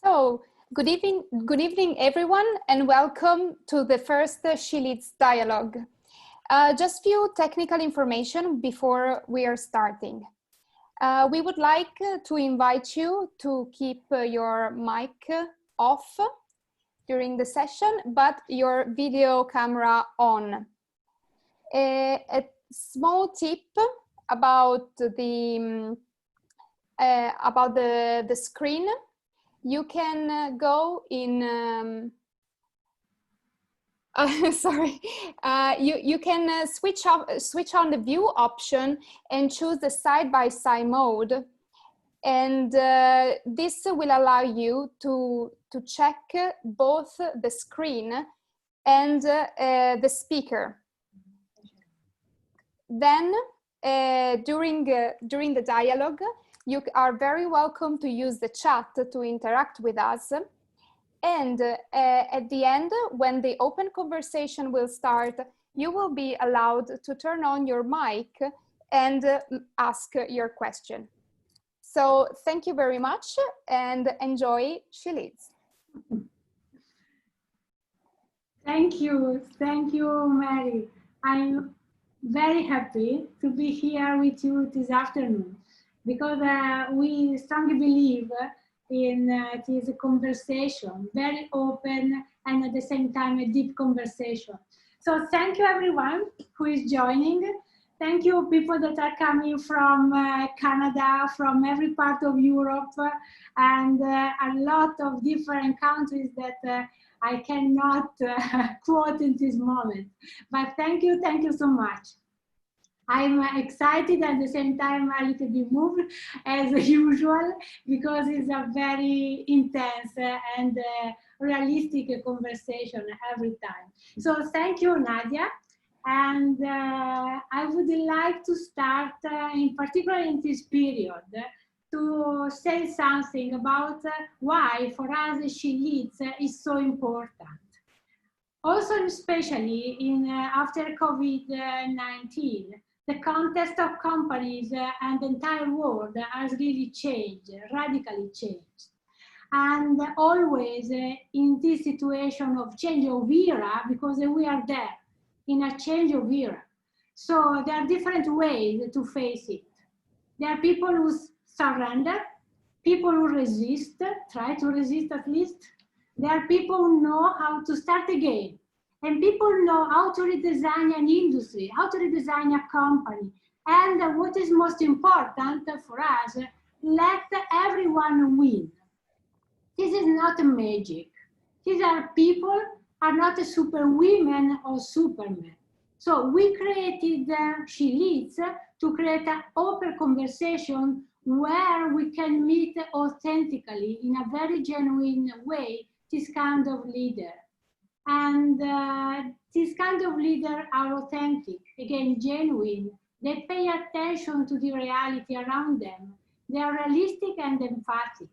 So, good evening, everyone, and welcome to the first She Leads dialogue. Just few technical information before we are starting. We would like to invite you to keep your mic off during the session, but your video camera on. A small tip about the screen. You can go in, sorry, you can switch on the view option and choose the side-by-side mode. And this will allow you to check both the screen and the speaker. Then during the dialogue, you are very welcome to use the chat to interact with us. And at the end, when the open conversation will start, you will be allowed to turn on your mic and ask your question. So thank you very much and enjoy She Leads. Thank you, Mary. I'm very happy to be here with you this afternoon because we strongly believe in this conversation, very open and at the same time a deep conversation. So thank you everyone who is joining. Thank you people that are coming from Canada, from every part of Europe, and a lot of different countries that I cannot quote in this moment, but thank you so much. I'm excited and at the same time a little bit moved as usual because it's a very intense and realistic conversation every time. So thank you, Nadia. And I would like to start in particular in this period to say something about why for us She Leads is so important. Also, especially in after COVID-19, the context of companies and the entire world has really changed, radically changed. And always in this situation of change of era, because we are there in a change of era. So there are different ways to face it. There are people who surrender, people who resist, try to resist at least. There are people who know how to start again. And people know how to redesign an industry, how to redesign a company. And what is most important for us, let everyone win. This is not magic. These are people, are not a superwomen or supermen. So we created She Leads to create an open conversation where we can meet authentically in a very genuine way this kind of leader. And this kind of leader are authentic, again, genuine. They pay attention to the reality around them. They are realistic and emphatic.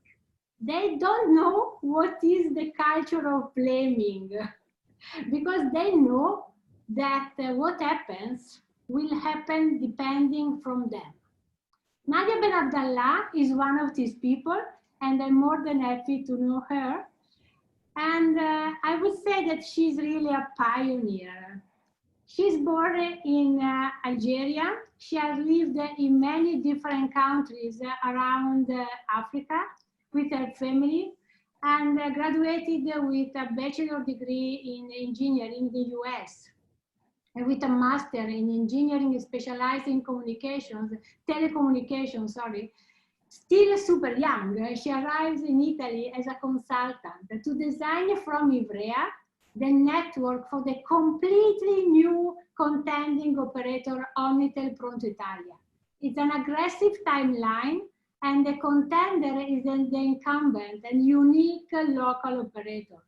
They don't know what is the culture of blaming because they know that what happens will happen depending from them. Nadia Benabdallah is one of these people, and I'm more than happy to know her. And I would say that she's really a pioneer. She's born in Algeria. She has lived in many different countries around Africa with her family and graduated with a bachelor degree in engineering in the US and with a master in engineering specialized in communications, telecommunications, sorry. Still super young, she arrives in Italy as a consultant to design from Ivrea the network for the completely new contending operator Omnitel Pronto Italia. It's an aggressive timeline, and the contender is the incumbent and unique local operator.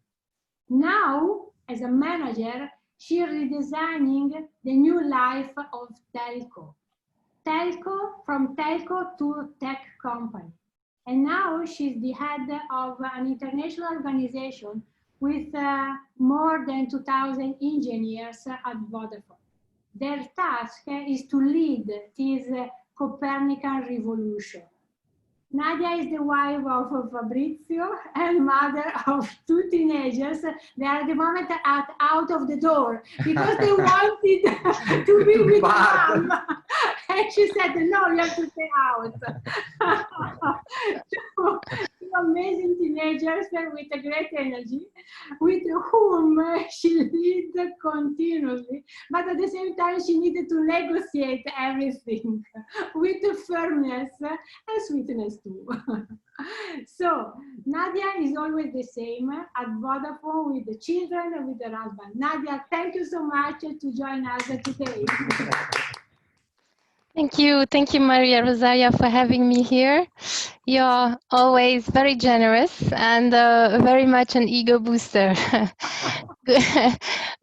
Now, as a manager, she is redesigning the new life of Telco. From Telco to tech company. And now she's the head of an international organization with more than 2,000 engineers at Vodafone. Their task is to lead this Copernican revolution. Nadia is the wife of Fabrizio and mother of two teenagers. They are at the moment out of the door because they wanted to be with mom. And she said, no, you have to stay out. Two amazing teenagers with a great energy, with whom she leads continuously, but at the same time she needed to negotiate everything with firmness and sweetness too. So Nadia is always the same at Vodafone with the children and with her husband. Nadia, thank you so much to join us today. Thank you, Maria Rosaria, for having me here. You're always very generous and very much an ego booster.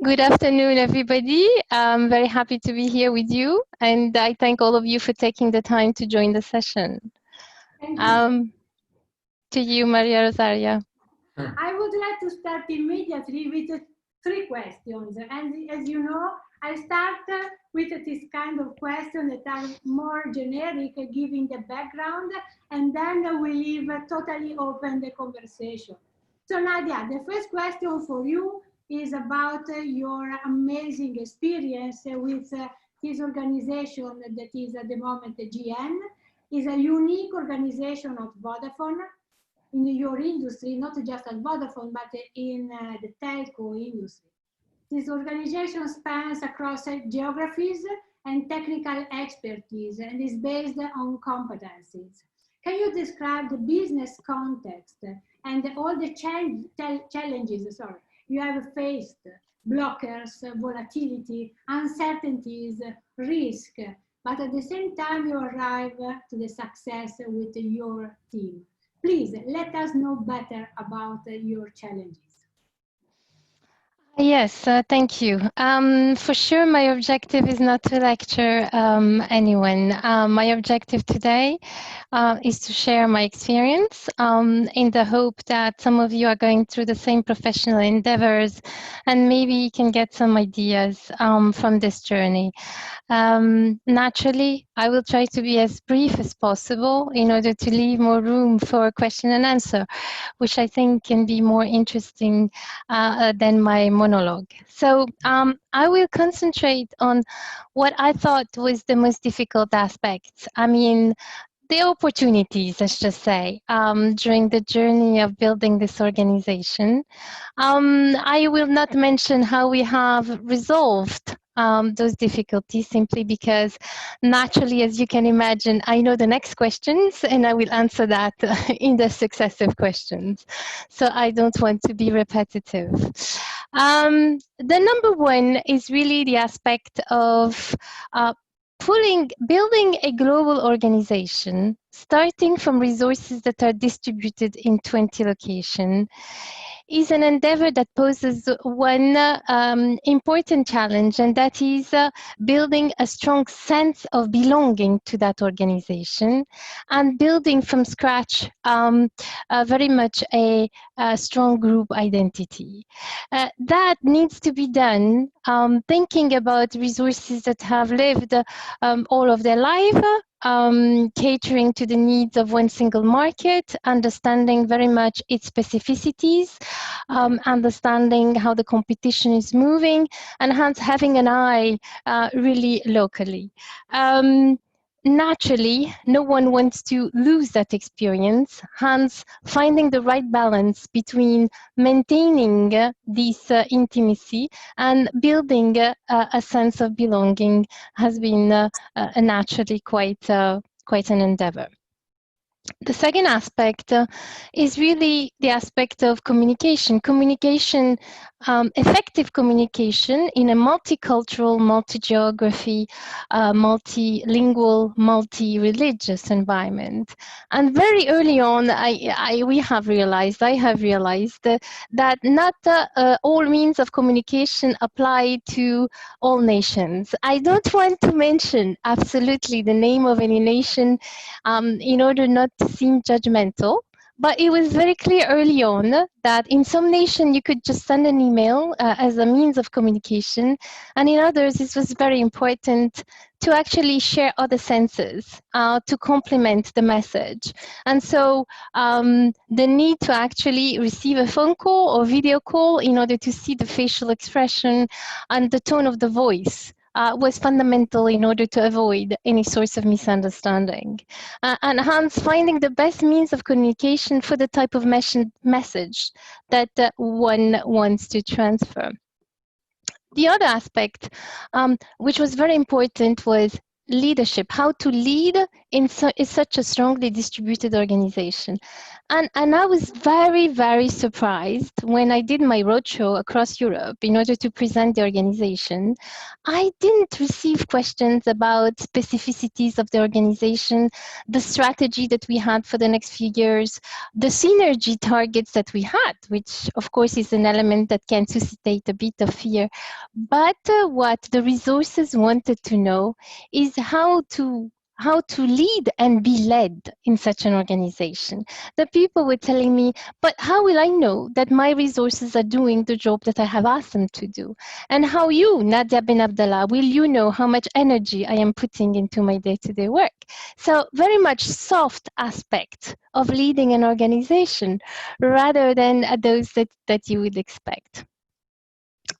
Good afternoon, everybody. I'm very happy to be here with you, and I thank all of you for taking the time to join the session. To you, Maria Rosaria. I would like to start immediately with 3 questions. And as you know, I start with this kind of questions that are more generic, giving the background, and then we leave totally open the conversation. So Nadia, the first question for you is about your amazing experience with this organization that is at the moment the GN. Is a unique organization of Vodafone in your industry, not just at Vodafone, but in the telco industry. This organization spans across geographies and technical expertise and is based on competencies. Can you describe the business context and all the challenges you have faced, blockers, volatility, uncertainties, risk, but at the same time you arrive to the success with your team? Please let us know better about your challenges. Yes, thank you. For sure, my objective is not to lecture anyone. My objective today is to share my experience in the hope that some of you are going through the same professional endeavors and maybe you can get some ideas from this journey. Naturally, I will try to be as brief as possible in order to leave more room for question and answer, which I think can be more interesting than my monologue. So I will concentrate on what I thought was the most difficult aspects. I mean, the opportunities, let's just say, during the journey of building this organization. I will not mention how we have resolved those difficulties simply because naturally, as you can imagine, I know the next questions and I will answer that in the successive questions. So I don't want to be repetitive. The number one is really the aspect of building a global organization, starting from resources that are distributed in 20 locations, is an endeavor that poses one important challenge, and that is building a strong sense of belonging to that organization and building from scratch very much a strong group identity. That needs to be done thinking about resources that have lived all of their life, catering to the needs of one single market, understanding very much its specificities, understanding how the competition is moving, and hence having an eye really locally. Naturally, no one wants to lose that experience, hence finding the right balance between maintaining this intimacy and building a sense of belonging has been naturally quite an endeavor. The second aspect is really the aspect of communication. Effective communication in a multicultural, multi-geography, multilingual, multi-religious environment. And very early on, I have realized that not all means of communication apply to all nations. I don't want to mention absolutely the name of any nation in order not to seem judgmental, but it was very clear early on that in some nations you could just send an email as a means of communication, and in others it was very important to actually share other senses to complement the message. And so the need to actually receive a phone call or video call in order to see the facial expression and the tone of the voice was fundamental in order to avoid any source of misunderstanding. And hence finding the best means of communication for the type of message that one wants to transfer. The other aspect, which was very important, was leadership, how to lead in such a strongly distributed organization. And I was very, very surprised when I did my roadshow across Europe in order to present the organization. I didn't receive questions about specificities of the organization, the strategy that we had for the next few years, the synergy targets that we had, which of course is an element that can suscitate a bit of fear. But what the resources wanted to know is how to how to lead and be led in such an organization. The people were telling me, but how will I know that my resources are doing the job that I have asked them to do? And how you, Nadia Benabdallah, will you know how much energy I am putting into my day-to-day work? So very much soft aspect of leading an organization rather than those that you would expect.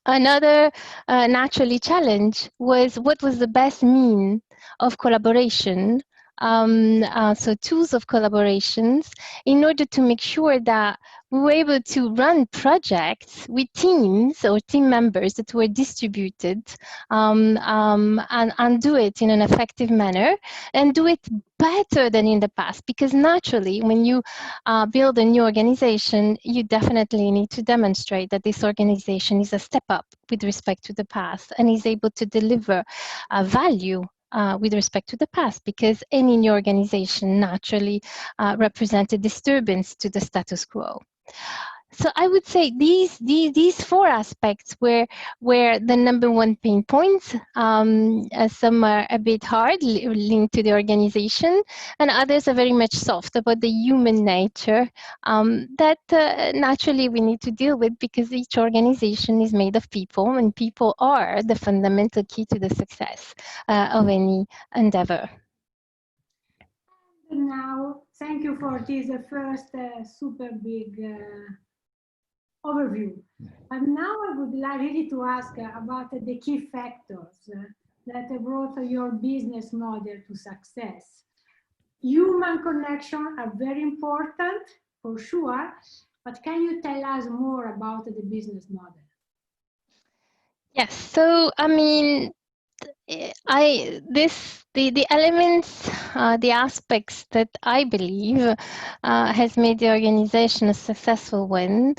Another naturally challenge was what was the best mean of collaboration, so tools of collaborations, in order to make sure that we were able to run projects with teams or team members that were distributed, and do it in an effective manner and do it better than in the past. Because naturally, when you build a new organization, you definitely need to demonstrate that this organization is a step up with respect to the past and is able to deliver value with respect to the past, because any new organization naturally represents a disturbance to the status quo. So I would say these four aspects were the number one pain points. Some are a bit hard, linked to the organization, and others are very much soft, about the human nature that naturally we need to deal with, because each organization is made of people, and people are the fundamental key to the success of any endeavor. Now, thank you for this first super big overview. And now I would like really to ask about the key factors that brought your business model to success. Human connection are very important, for sure, but can you tell us more about the business model? Yes, so I mean, the elements, the aspects that I believe has made the organization a successful one,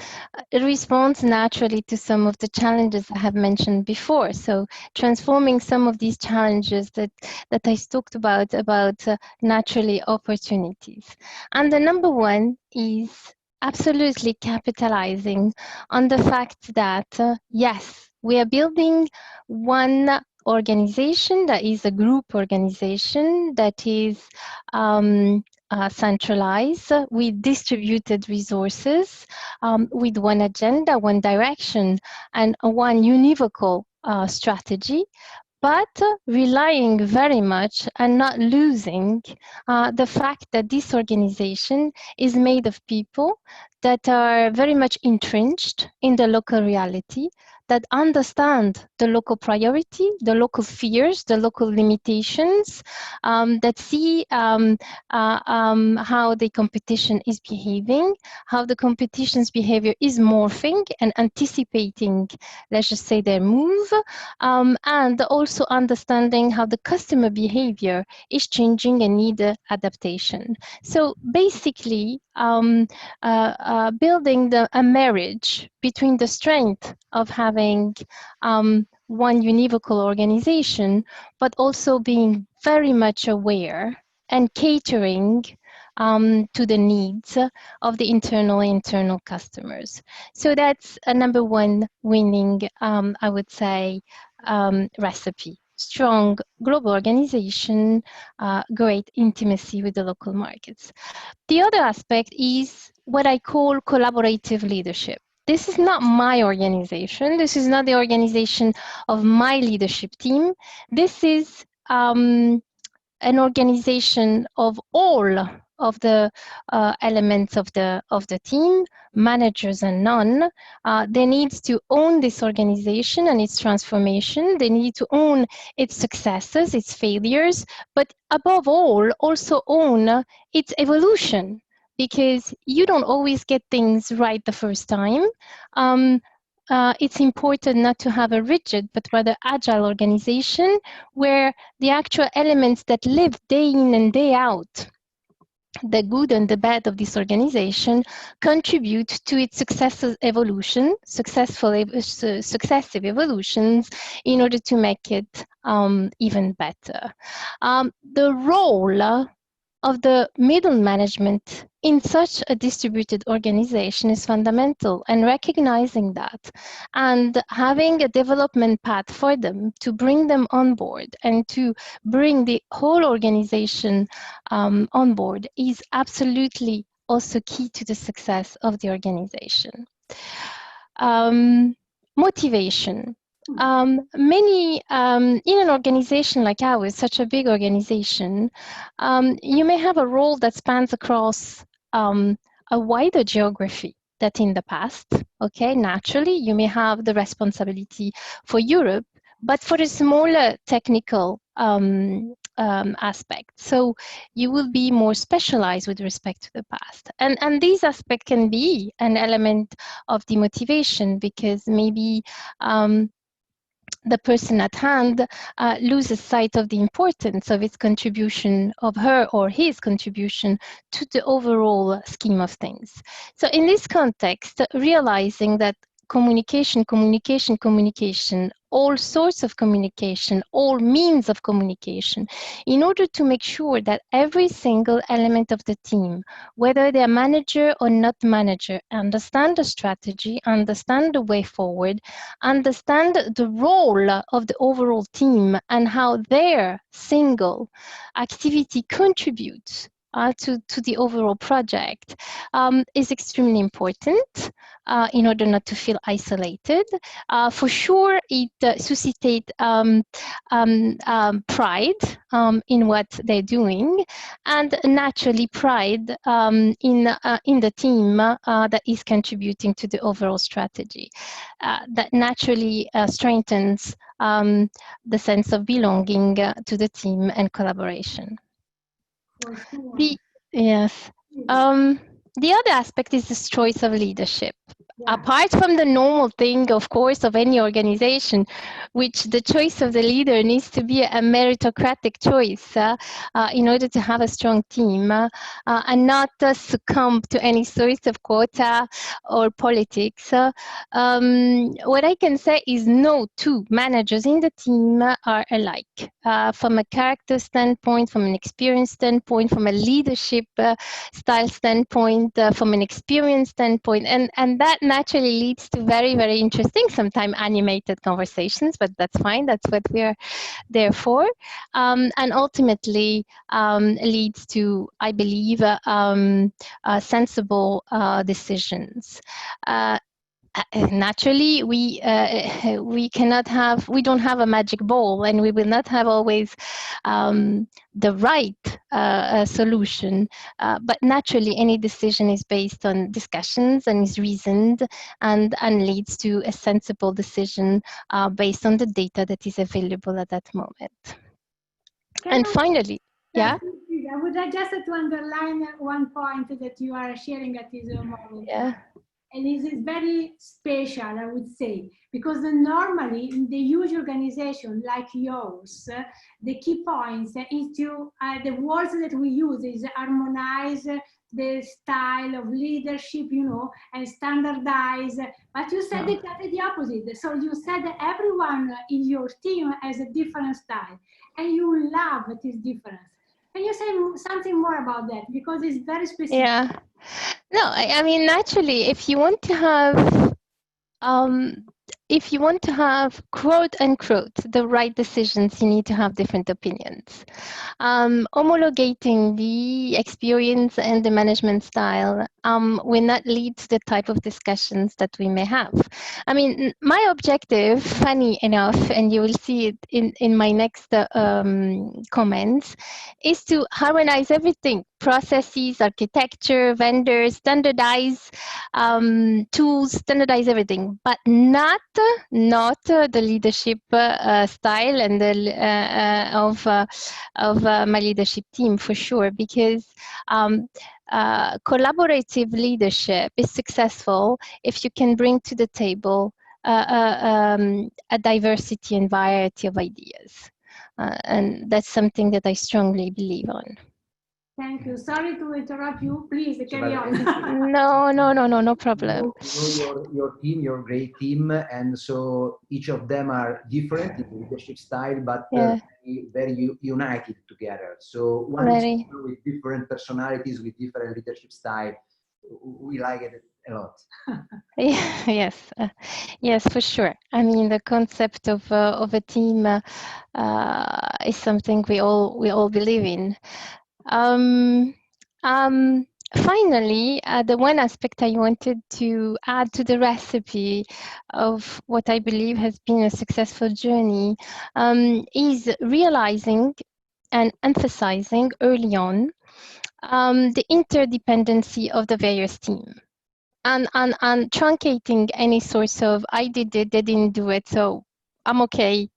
it responds naturally to some of the challenges I have mentioned before. So transforming some of these challenges that I talked about naturally opportunities. And the number one is absolutely capitalizing on the fact that yes, we are building one organization that is a group organization that is centralized with distributed resources, with one agenda, one direction, and one univocal strategy, but relying very much and not losing the fact that this organization is made of people that are very much entrenched in the local reality, that understand the local priority, the local fears, the local limitations, that see how the competition is behaving, how the competition's behavior is morphing and anticipating, let's just say, their move, and also understanding how the customer behavior is changing and need adaptation. So basically, building a marriage between the strength of having one univocal organization, but also being very much aware and catering to the needs of the internal customers. So that's a number one winning, I would say, recipe. Strong global organization, great intimacy with the local markets. The other aspect is what I call collaborative leadership. This is not my organization. This is not the organization of my leadership team. This is an organization of all of the elements of the team, managers and none. They need to own this organization and its transformation. They need to own its successes, its failures, but above all, also own its evolution, because you don't always get things right the first time. It's important not to have a rigid but rather agile organization where the actual elements that live day in and day out, the good and the bad of this organization, contribute to its successive evolutions in order to make it even better. The role of the middle management in such a distributed organization is fundamental, and recognizing that and having a development path for them to bring them on board and to bring the whole organization on board is absolutely also key to the success of the organization. Motivation. In an organization like ours, such a big organization, you may have a role that spans across a wider geography that in the past, okay, naturally, you may have the responsibility for Europe, but for a smaller technical aspect. So you will be more specialized with respect to the past. And these aspects can be an element of demotivation because maybe the person at hand loses sight of the importance of its contribution, of her or his contribution to the overall scheme of things. So in this context, realizing that communication, all sorts of communication, all means of communication, in order to make sure that every single element of the team, whether they're manager or not manager, understand the strategy, understand the way forward, understand the role of the overall team and how their single activity contributes to the overall project is extremely important in order not to feel isolated. For sure, it suscitates pride in what they're doing, and naturally pride in the team that is contributing to the overall strategy. That naturally strengthens the sense of belonging to the team and collaboration. Yes. The other aspect is this choice of leadership. Yeah. Apart from the normal thing, of course, of any organization, which the choice of the leader needs to be a meritocratic choice in order to have a strong team and not succumb to any sort of quota or politics. What I can say is no two managers in the team are alike. From a character standpoint, from an experience standpoint, from a leadership style standpoint, from an experience standpoint, and that naturally leads to very, very interesting, sometimes animated conversations, but that's fine, that's what we're there for, and ultimately leads to, I believe, sensible decisions. Naturally, we don't have a magic ball, and we will not have always the right solution. But naturally, any decision is based on discussions and is reasoned and leads to a sensible decision based on the data that is available at that moment. And finally, yeah. I would like just to underline one point that you are sharing at this moment. Yeah. And this is very special, I would say, because normally in the huge organization like yours, the key points is to, the words that we use is harmonize the style of leadership, you know, and standardize. But you said exactly the opposite. So you said that everyone in your team has a different style, and you love this difference. Can you say something more about that? Because it's very specific. Yeah. No, I mean, naturally, if you want to have quote unquote the right decisions, you need to have different opinions. Homologating the experience and the management style will not lead to the type of discussions that we may have. I mean, my objective, funny enough, and you will see it in my next comments, is to harmonize everything: processes, architecture, vendors, standardize tools, standardize everything, but not the leadership style and the of my leadership team, for sure, because collaborative leadership is successful if you can bring to the table a diversity and variety of ideas, and that's something that I strongly believe on. Thank you. Sorry to interrupt you. Please carry on. No problem. You know your team, your great team, and so each of them are different in leadership style, but Yeah. very united together. So one Very. with different personalities, with different leadership style. We like it a lot. Yes, yes, for sure. I mean, the concept of a team is something we all believe in. Finally, the one aspect I wanted to add to the recipe of what I believe has been a successful journey is realizing and emphasizing early on the interdependency of the various teams. And truncating any source of I did it, they didn't do it, so I'm okay.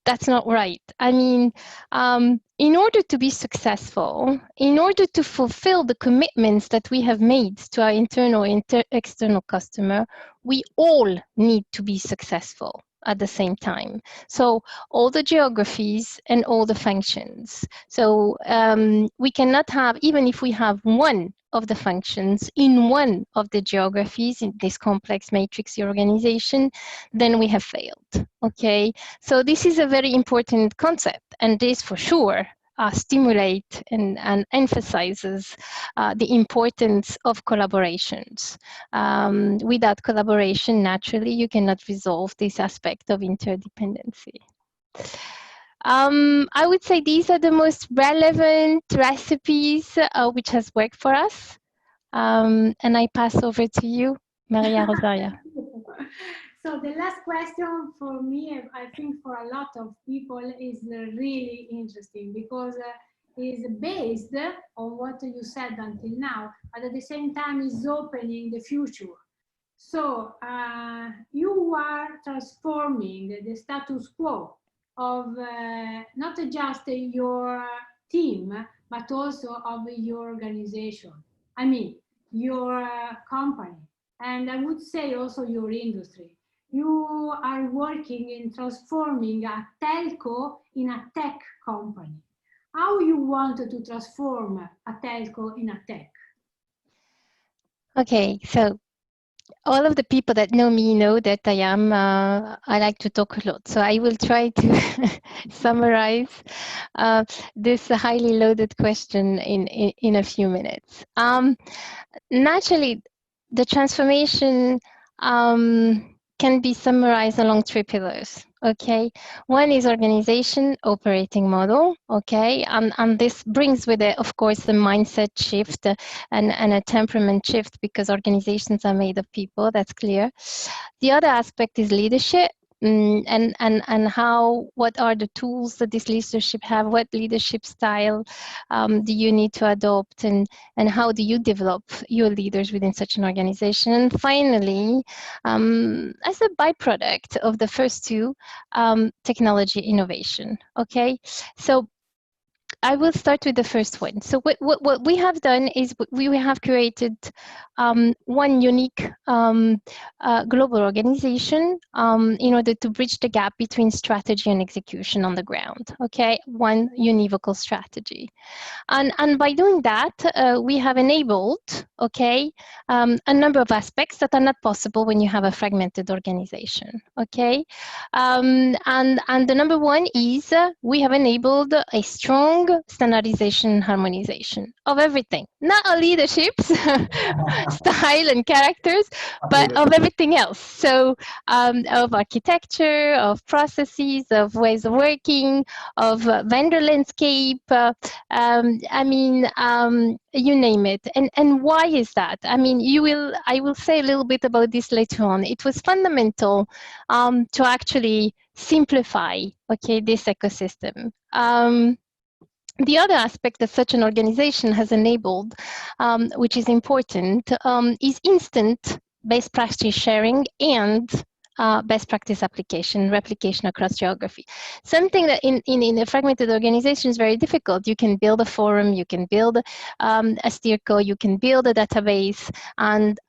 That's not right. I mean, in order to be successful, in order to fulfill the commitments that we have made to our internal and external customer, we all need to be successful at the same time. So all the geographies and all the functions. So we cannot have, even if we have one of the functions in one of the geographies in this complex matrix organization, then we have failed, okay? So this is a very important concept, and this for sure stimulate and emphasizes the importance of collaborations. Without collaboration, naturally, you cannot resolve this aspect of interdependency. I would say these are the most relevant recipes which has worked for us. And I pass over to you, Maria Rosaria. So the last question for me, I think for a lot of people, is really interesting because is based on what you said until now, but at the same time is opening the future. So you are transforming the status quo of not just your team, but also of your organization. I mean, your company, and I would say also your industry. You are working in transforming a telco in a tech company. How you want to transform a telco in a tech? Okay, so all of the people that know me know that I like to talk a lot. So I will try to summarize this highly loaded question in a few minutes. Naturally, the transformation can be summarized along three pillars. Okay, one is organization operating model. Okay, and this brings with it, of course, the mindset shift and a temperament shift, because organizations are made of people. That's clear. The other aspect is leadership. And what are the tools that this leadership have? What leadership style do you need to adopt, and how do you develop your leaders within such an organization? And finally, as a byproduct of the first two, technology innovation. Okay, so I will start with the first one. So what we have done is we have created one unique global organization in order to bridge the gap between strategy and execution on the ground. Okay, one univocal strategy. And by doing that, we have enabled, okay, a number of aspects that are not possible when you have a fragmented organization, okay? And the number one is we have enabled a strong standardization and harmonization of everything, not our leadership's style and characters, but of everything else. So of architecture, of processes, of ways of working, of vendor landscape, I mean, you name it. And why is that? I mean, I will say a little bit about this later on. It was fundamental to actually simplify, okay, this ecosystem. The other aspect that such an organization has enabled, which is important, is instant best practice sharing and best practice replication across geography. Something that in a fragmented organization is very difficult. You can build a forum, you can build a steerco, you can build a database, and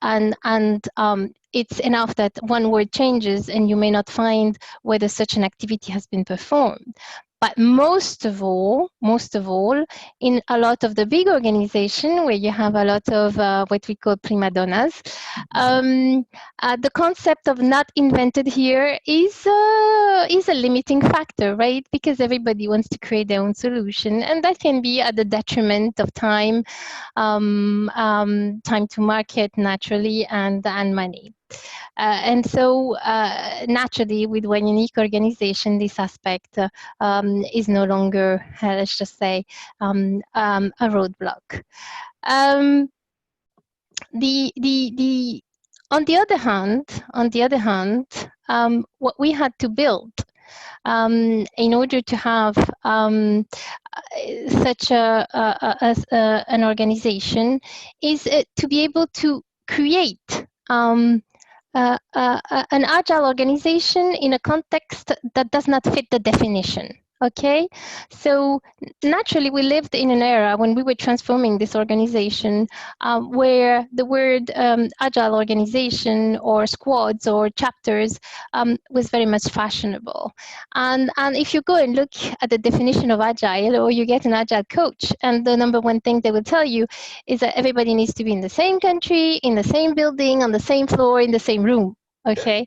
it's enough that one word changes and you may not find whether such an activity has been performed. But most of all, in a lot of the big organization where you have a lot of what we call prima donnas, the concept of not invented here is a limiting factor, right? Because everybody wants to create their own solution, and that can be at the detriment of time, time to market naturally, and money. And so naturally, with one unique organization, this aspect is no longer, let's just say, a roadblock. On the other hand, what we had to build in order to have such an organization is to be able to create an agile organization in a context that does not fit the definition. Okay, so naturally we lived in an era when we were transforming this organization where the word agile organization or squads or chapters was very much fashionable. And if you go and look at the definition of agile, or you get an agile coach, and the number one thing they will tell you is that everybody needs to be in the same country, in the same building, on the same floor, in the same room. Okay,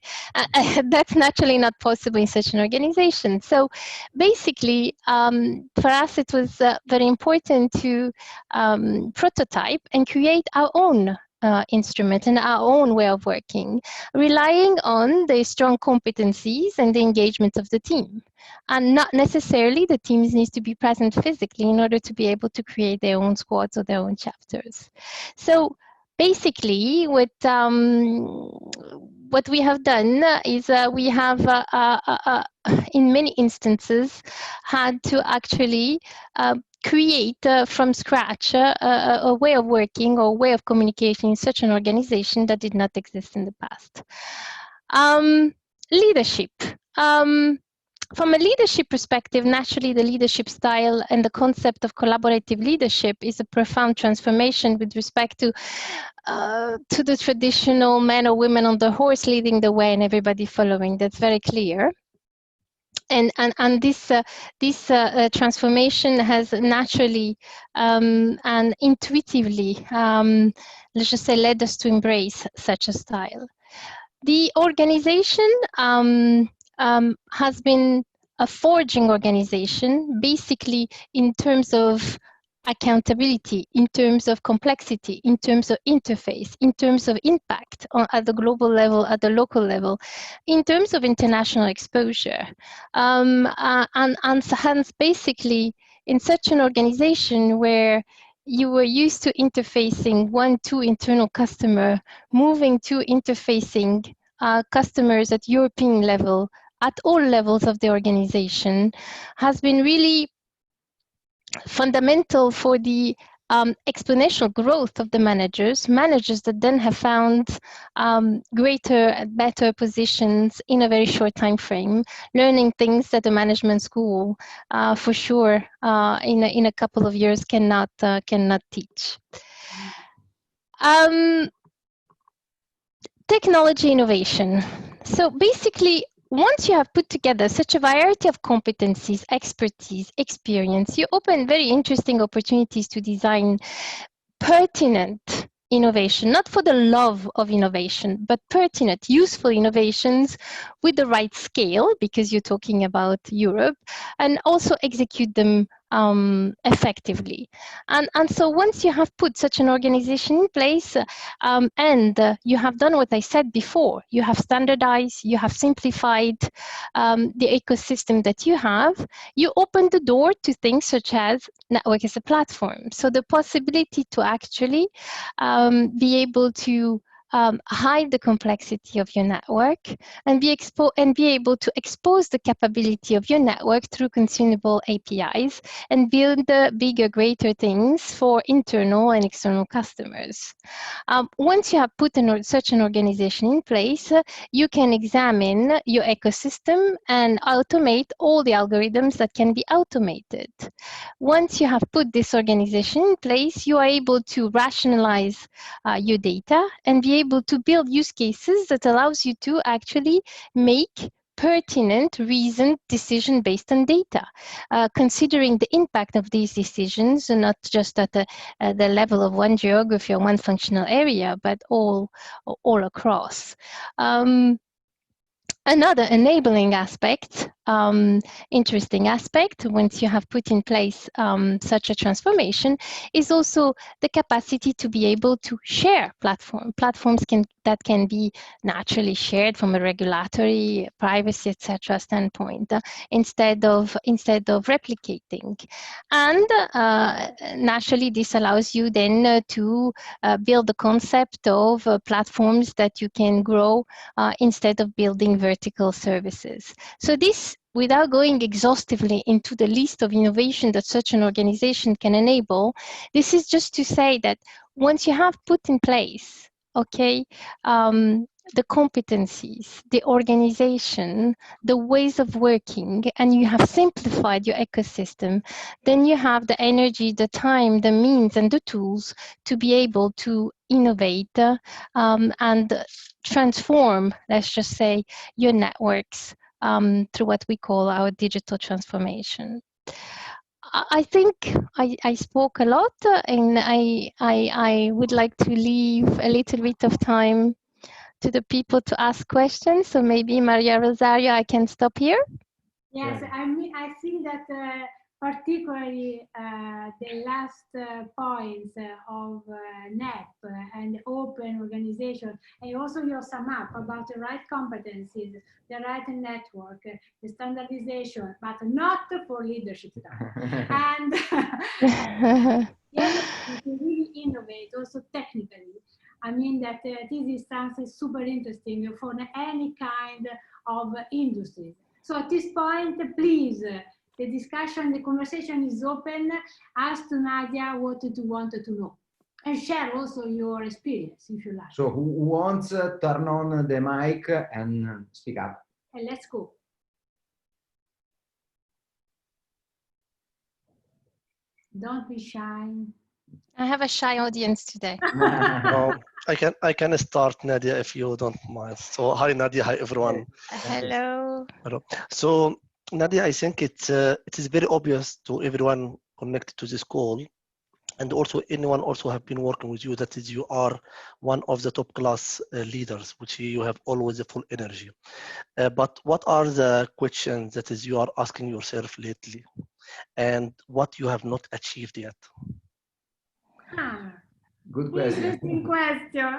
that's naturally not possible in such an organization. So basically, for us, it was very important to prototype and create our own instrument and our own way of working, relying on the strong competencies and the engagement of the team. And not necessarily the teams need to be present physically in order to be able to create their own squads or their own chapters. So basically, what we have done is we have, in many instances, had to actually create from scratch a way of working or way of communicating in such an organization that did not exist in the past. Leadership. From a leadership perspective, naturally, the leadership style and the concept of collaborative leadership is a profound transformation with respect to the traditional man or women on the horse leading the way and everybody following. That's very clear. And this transformation has naturally and intuitively, let's just say, led us to embrace such a style. The organization has been a forging organization, basically in terms of accountability, in terms of complexity, in terms of interface, in terms of impact at the global level, at the local level, in terms of international exposure. And hence, basically, in such an organization where you were used to interfacing 1-2 internal customer, moving to interfacing customers at European level, at all levels of the organization, has been really fundamental for the exponential growth of the managers that then have found greater and better positions in a very short time frame, learning things that the management school for sure in a couple of years cannot teach. Technology innovation. So basically, once you have put together such a variety of competencies, expertise, experience, you open very interesting opportunities to design pertinent innovation, not for the love of innovation, but pertinent, useful innovations with the right scale, because you're talking about Europe, and also execute them effectively. And so once you have put such an organization in place and you have done what I said before, you have standardized, you have simplified the ecosystem that you have, you open the door to things such as network as a platform. So the possibility to actually be able to hide the complexity of your network and be able to expose the capability of your network through consumable APIs and build the bigger, greater things for internal and external customers. Once you have put such an organization in place, you can examine your ecosystem and automate all the algorithms that can be automated. Once you have put this organization in place, you are able to rationalize your data and be able to build use cases that allows you to actually make pertinent, reasoned decision based on data, considering the impact of these decisions, not just at the level of one geography or one functional area, but all across. Another enabling aspect, interesting aspect, once you have put in place such a transformation, is also the capacity to be able to share platforms that can be naturally shared from a regulatory, privacy, etc. standpoint, instead of replicating. And naturally, this allows you then to build the concept of platforms that you can grow instead of building vertical services. So this, without going exhaustively into the list of innovation that such an organization can enable, this is just to say that once you have put in place, okay, the competencies, the organization, the ways of working, and you have simplified your ecosystem, then you have the energy, the time, the means, and the tools to be able to innovate and transform, let's just say, your networks through what we call our digital transformation. I think I spoke a lot, and I would like to leave a little bit of time to the people to ask questions. So maybe Maria Rosario, I can stop here. Yes, I think that particularly the last points of NEP and open organization, and also your sum up about the right competencies, the right network, the standardization, but not for leadership stuff. And yes, to really innovate also technically. I mean that this is something super interesting for any kind of industry. So at this point, please, the discussion, the conversation is open. Ask to Nadia what you wanted to know. And share also your experience, if you like. So who wants turn on the mic and speak up? And let's go. Don't be shy. I have a shy audience today. I can start, Nadia, if you don't mind. So hi, Nadia. Hi, everyone. Hello. Hello. So Nadia, I think it is very obvious to everyone connected to this call, and also anyone also have been working with you, that is, you are one of the top class leaders, which you have always a full energy. But what are the questions that is you are asking yourself lately, and what you have not achieved yet? Good question. Interesting question.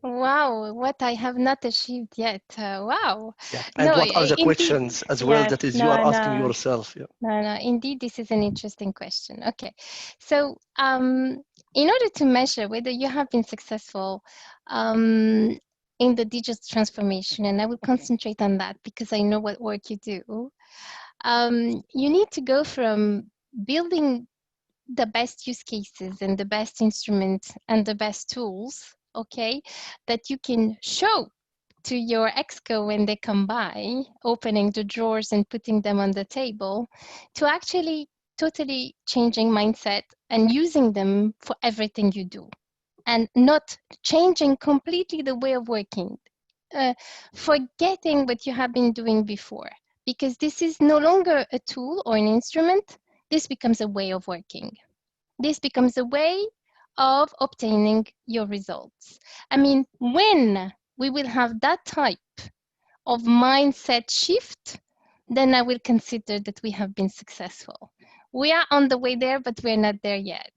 Wow, what I have not achieved yet. Wow. Yeah. And No, what are the indeed, questions as well that is you are asking yourself? Yeah. No, indeed, this is an interesting question. Okay, so in order to measure whether you have been successful in the digital transformation, and I will concentrate on that because I know what work you do, you need to go from building the best use cases and the best instruments and the best tools, okay, that you can show to your exco when they come by, opening the drawers and putting them on the table, to actually totally changing mindset and using them for everything you do, and not changing completely the way of working, forgetting what you have been doing before, because this is no longer a tool or an instrument. This becomes a way of working. This becomes a way of obtaining your results. I mean, when we will have that type of mindset shift, then I will consider that we have been successful. We are on the way there, but we're not there yet.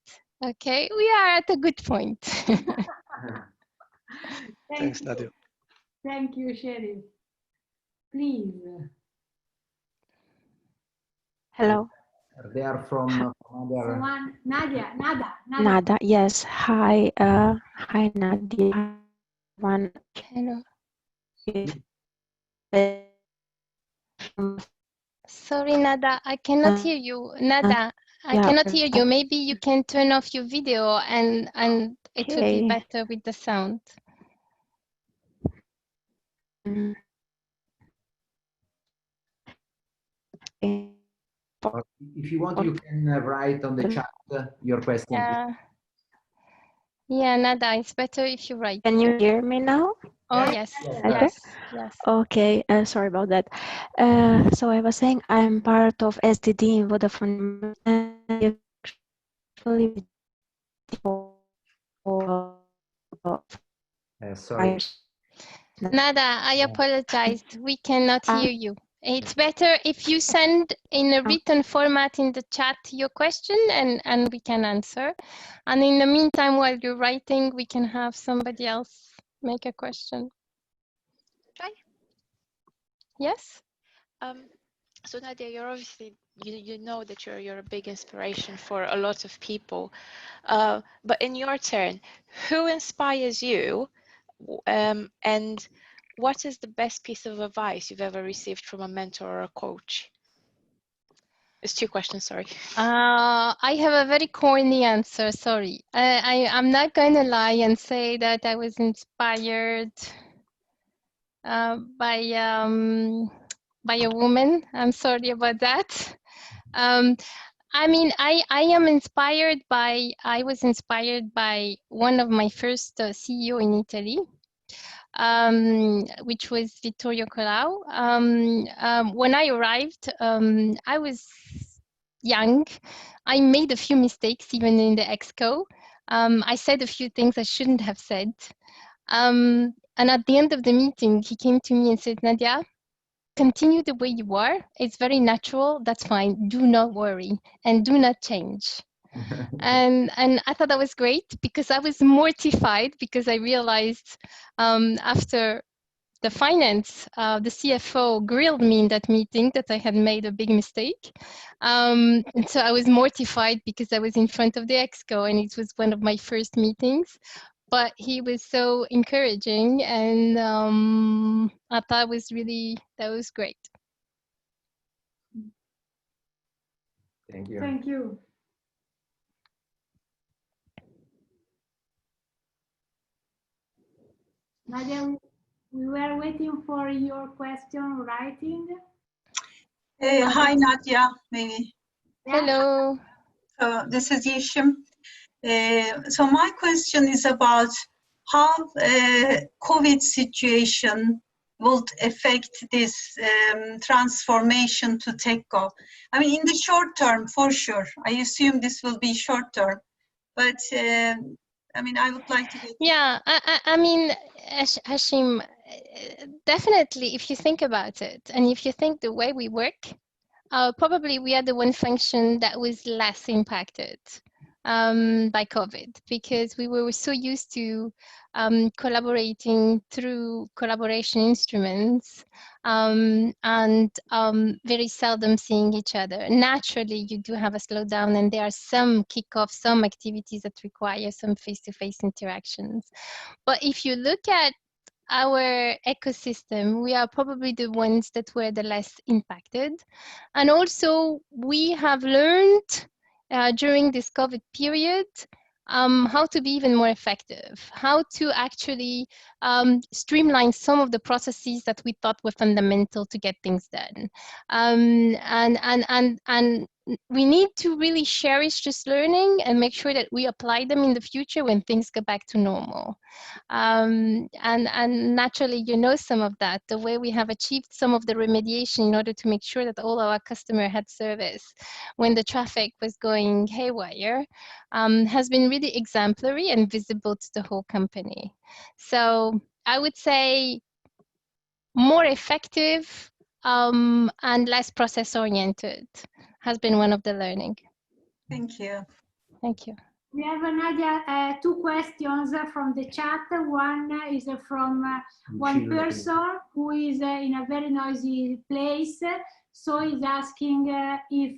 Okay, we are at a good point. Thanks, Nadia. Thank you, Sherry. Please. Hello. They are from other... Nadia. Nada, yes. Hi, hi, Nadia. One. Hello. Sorry, Nada, I cannot hear you. Nada, I cannot hear you. Maybe you can turn off your video and it would be better with the sound. If you want, you can write on the chat your question. Yeah, Nada, it's better if you write. Can you hear me now? Oh, Yes. yes, Okay. yes, yes. Okay, sorry about that. So I was saying I'm part of SDD in Vodafone, and actually Sorry. Nada, I apologize. We cannot hear you. It's better if you send in a written format in the chat your question and we can answer. And in the meantime, while you're writing, we can have somebody else make a question. Try. Yes? So Nadia, you're obviously, you know that you're a big inspiration for a lot of people. But in your turn, who inspires you? And what is the best piece of advice you've ever received from a mentor or a coach? It's 2 questions, sorry. I have a very corny answer, sorry. I'm not going to lie and say that I was inspired by a woman. I'm sorry about that. I mean, I was inspired by one of my first CEO in Italy, which was Vittorio Colau. When I arrived, I was young. I made a few mistakes even in the exco. I said a few things I shouldn't have said. And at the end of the meeting, he came to me and said, Nadia, continue the way you are. It's very natural. That's fine. Do not worry and do not change. And I thought that was great because I was mortified because I realized after the finance, the CFO grilled me in that meeting that I had made a big mistake. And so I was mortified because I was in front of the exco and it was one of my first meetings. But he was so encouraging and I thought that was great. Thank you. Thank you. Nadia, we were waiting for your question writing. Hi, Nadia. Maybe. Hello. This is Yeşim. So my question is about how COVID situation would affect this transformation to Telco. I mean, in the short term, for sure. I assume this will be short term, but I mean, I would like to get... Yeah, I mean, Hashim, definitely, if you think about it, and if you think the way we work, probably we are the one function that was less impacted by COVID because we were so used to collaborating through collaboration instruments and very seldom seeing each other. Naturally, you do have a slowdown and there are some kickoffs, some activities that require some face-to-face interactions. But if you look at our ecosystem, we are probably the ones that were the less impacted. And also we have learned during this COVID period how to be even more effective, how to actually streamline some of the processes that we thought were fundamental to get things done. And we need to really cherish this learning and make sure that we apply them in the future when things go back to normal. And naturally, you know some of that, the way we have achieved some of the remediation in order to make sure that all our customers had service when the traffic was going haywire has been really exemplary and visible to the whole company. So I would say more effective and less process-oriented has been one of the learning. Thank you. Thank you. We have, Nadia, 2 questions from the chat. One is from one person who is in a very noisy place. So he's asking if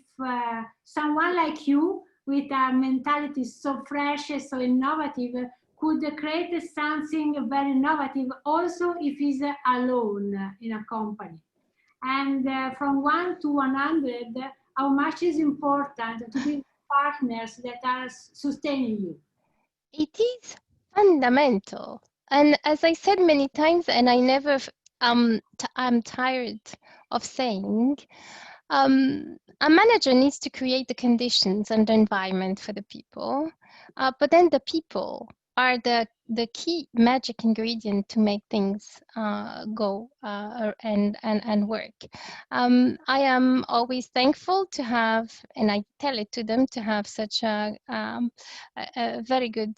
someone like you, with a mentality so fresh, so innovative, could create something very innovative also if he's alone in a company. And from 1 to 100, how much is important to be partners that are sustaining you? It is fundamental. And as I said many times, and I never, I'm tired of saying, a manager needs to create the conditions and the environment for the people, but then the people are the the key magic ingredient to make things go and work. I am always thankful to have, and I tell it to them, to have such a very good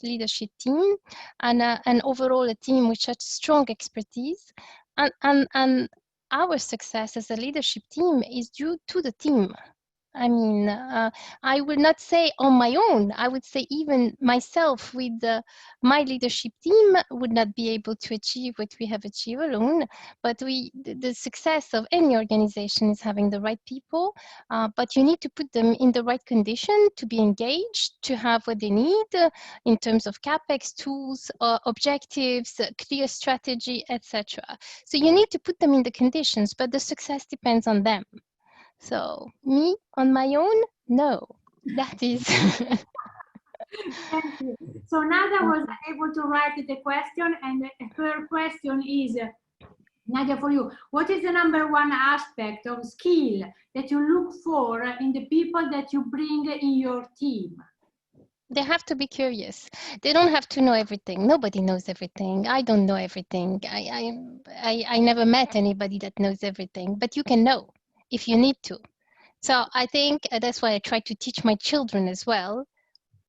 leadership team and overall a team with such strong expertise. And our success as a leadership team is due to the team. I mean, I would not say on my own. I would say even myself with my leadership team would not be able to achieve what we have achieved alone. But the success of any organization is having the right people, but you need to put them in the right condition to be engaged, to have what they need in terms of CapEx, tools, objectives, clear strategy, etc. So you need to put them in the conditions, but the success depends on them. So me on my own, no, that is. Thank you. So Nadia was able to write the question, and her question is, Nadia, for you, what is the #1 aspect of skill that you look for in the people that you bring in your team? They have to be curious. They don't have to know everything. Nobody knows everything. I don't know everything. I never met anybody that knows everything, but you can know if you need to. So I think that's why I try to teach my children as well,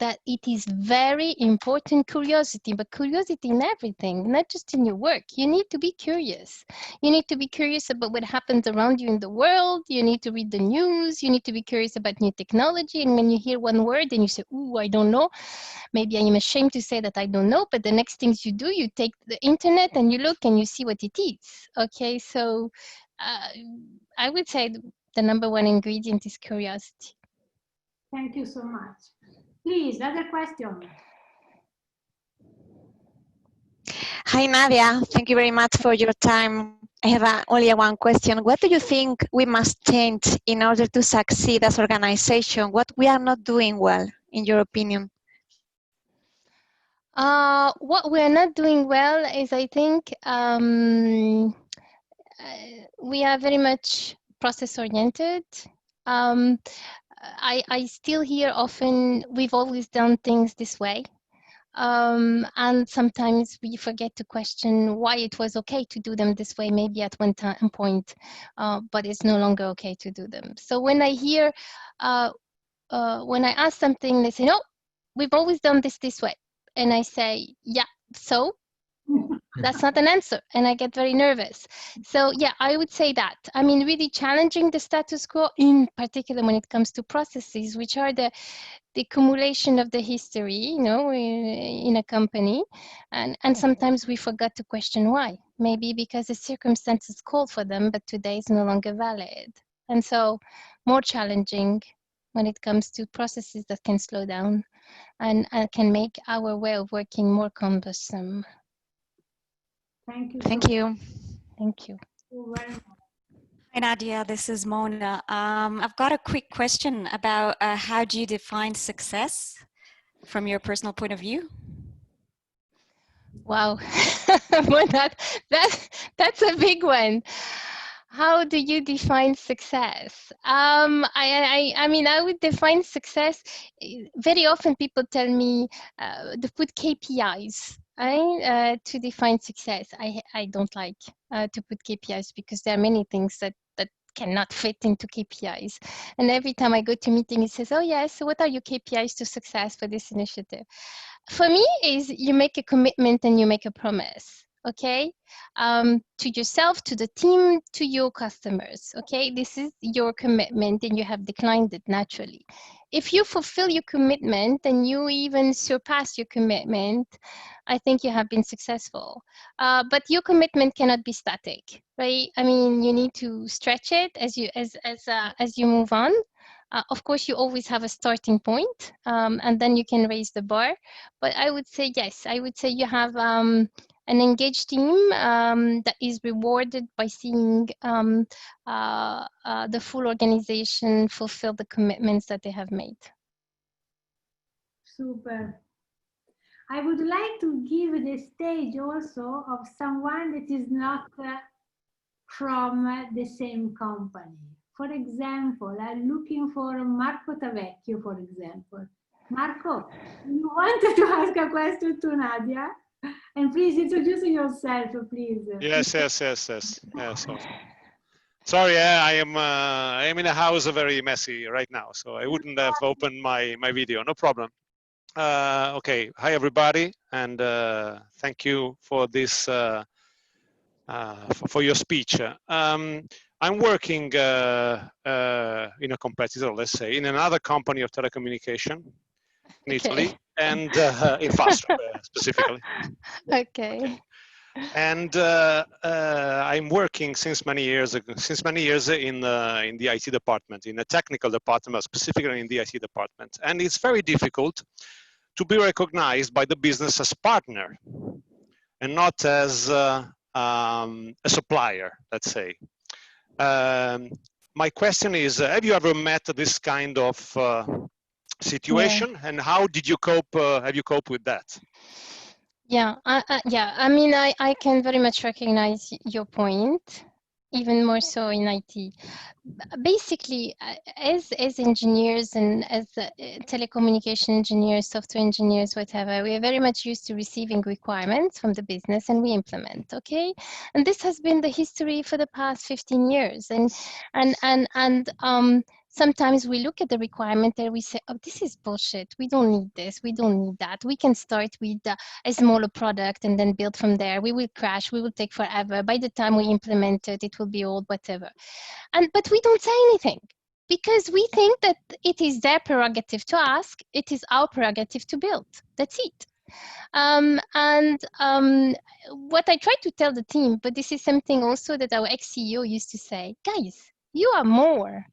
that it is very important curiosity, but curiosity in everything, not just in your work. You need to be curious. You need to be curious about what happens around you in the world. You need to read the news. You need to be curious about new technology. And when you hear one word and you say, ooh, I don't know, maybe I am ashamed to say that I don't know, but the next things you do, you take the internet and you look and you see what it is. Okay, so I would say the #1 ingredient is curiosity. Thank you so much. Please, other question. Hi, Nadia. Thank you very much for your time. I have only one question. What do you think we must change in order to succeed as organization? What we are not doing well, in your opinion? What we're not doing well is, I think, we are very much process-oriented. I still hear often, we've always done things this way. And sometimes we forget to question why it was okay to do them this way, maybe at one time point, but it's no longer okay to do them. So when I hear, when I ask something, they say, no, we've always done this way. And I say, yeah, so that's not an answer. And I get very nervous. So yeah, I would say that. I mean, really challenging the status quo, in particular when it comes to processes, which are the accumulation of the history, you know, in a company. And sometimes we forgot to question why. Maybe because the circumstances called for them, but today is no longer valid. And so more challenging when it comes to processes that can slow down and can make our way of working more cumbersome. Thank you. Thank you. Thank you. Hi, Nadia, this is Mona. I've got a quick question about how do you define success from your personal point of view? Wow, that's a big one. How do you define success? I mean, I would define success. Very often people tell me to put KPIs to define success. I don't like to put KPIs because there are many things that cannot fit into KPIs. And every time I go to meeting, it says, oh yes, so what are your KPIs to success for this initiative? For me, is you make a commitment and you make a promise, okay? To yourself, to the team, to your customers, okay? This is your commitment and you have declined it naturally. If you fulfill your commitment and you even surpass your commitment, I think you have been successful. But your commitment cannot be static, right? I mean, you need to stretch it as you move on. Of course, you always have a starting point, and then you can raise the bar. But I would say, yes, I would say you have an engaged team that is rewarded by seeing the full organization fulfill the commitments that they have made. Super. I would like to give the stage also of someone that is not from the same company. For example, I'm looking for Marco Tavecchio, for example. Marco, you wanted to ask a question to Nadia? And please introduce yourself, please. Yes. Sorry, I am in a house very messy right now, so I wouldn't have opened my video. No problem. Okay, hi everybody, and thank you for this for your speech. I'm working in a competitor, let's say, in another company of telecommunication in Italy, and in Fastweb specifically. Okay. And I'm working since many years in the IT department, in the technical department, specifically in the IT department. And it's very difficult to be recognized by the business as partner and not as a supplier, let's say. My question is, have you ever met this kind of situation, and how did you cope? Have you coped with that? Yeah, I mean, I can very much recognize your point, even more so in IT. Basically, as engineers and as telecommunication engineers, software engineers, whatever, we are very much used to receiving requirements from the business and we implement, okay? And this has been the history for the past 15 years. And sometimes we look at the requirement and we say, oh, this is bullshit. We don't need this. We don't need that. We can start with a smaller product and then build from there. We will crash. We will take forever. By the time we implement it, it will be old, whatever. But we don't say anything because we think that it is their prerogative to ask. It is our prerogative to build. That's it. What I try to tell the team, but this is something also that our ex-CEO used to say, guys, you are more.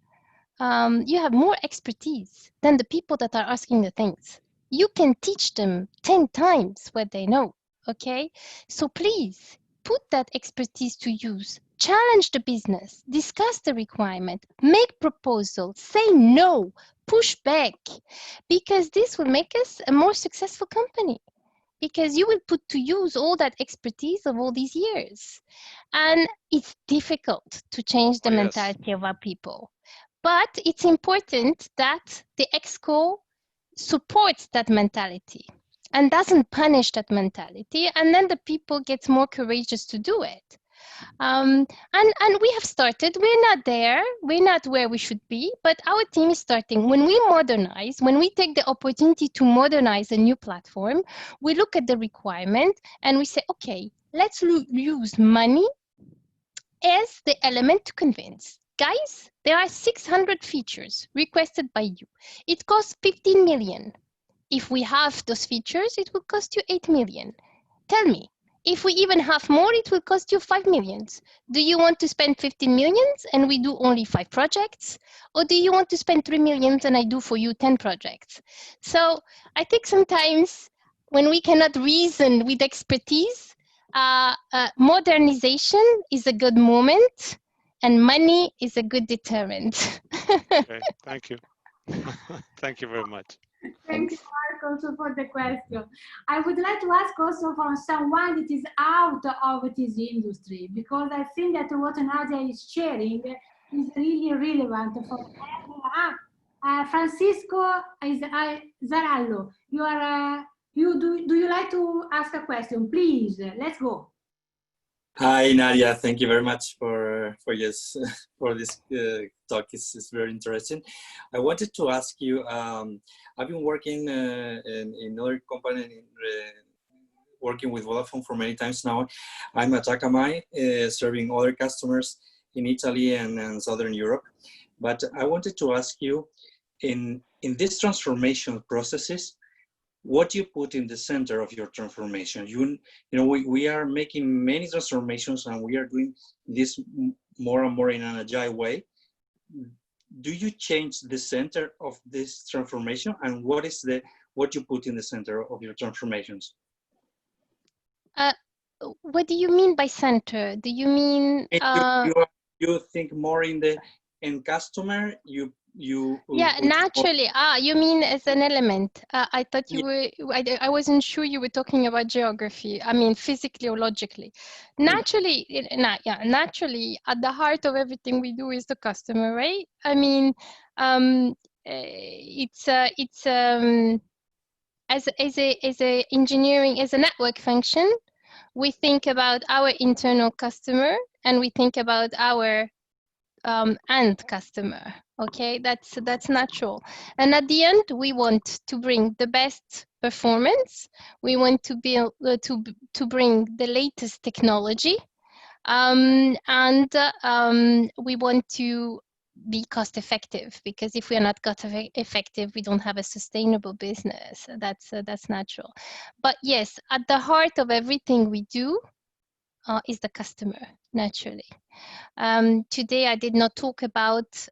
You have more expertise than the people that are asking the things. You can teach them 10 times what they know, okay? So please put that expertise to use. Challenge the business, discuss the requirement, make proposals, say no, push back, because this will make us a more successful company. Because you will put to use all that expertise of all these years. And it's difficult to change the mentality of our people. But it's important that the ExCo supports that mentality and doesn't punish that mentality. And then the people get more courageous to do it. And we have started. We're not there. We're not where we should be. But our team is starting. When we modernize, when we take the opportunity to modernize a new platform, we look at the requirement and we say, okay, let's use money as the element to convince. Guys, there are 600 features requested by you. It costs 15 million. If we have those features, it will cost you 8 million. Tell me, if we even have more, it will cost you 5 millions. Do you want to spend 15 millions and we do only 5 projects? Or do you want to spend 3 millions and I do for you 10 projects? So I think sometimes when we cannot reason with expertise, modernization is a good moment. And money is a good deterrent. Okay, thank you. Thank you very much. Thank you, Mark, also for the question. I would like to ask also from someone that is out of this industry, because I think that what Nadia is sharing is really relevant for everyone. Francisco Zarallo, do you like to ask a question? Please, let's go. Hi, Nadia. Thank you very much for this talk. It's very interesting. I wanted to ask you, I've been working in other company, working with Vodafone for many times now. I'm at Akamai, serving other customers in Italy and Southern Europe. But I wanted to ask you, in these transformation processes, what you put in the center of your transformation? You know, we are making many transformations and we are doing this more and more in an agile way. Do you change the center of this transformation, and what you put in the center of your transformations? What do you mean by center? Do you mean you think more in the end customer? Yeah, naturally. You mean as an element? I thought you were. I wasn't sure you were talking about geography. I mean, physically or logically. Naturally, naturally, at the heart of everything we do is the customer, right? I mean, as a engineering, as a network function, we think about our internal customer and we think about our end customer. Okay, that's natural. And at the end, we want to bring the best performance. We want to build to bring the latest technology, and we want to be cost effective, because if we are not cost effective, we don't have a sustainable business. That's natural. But yes, at the heart of everything we do is the customer, naturally. Today I did not talk about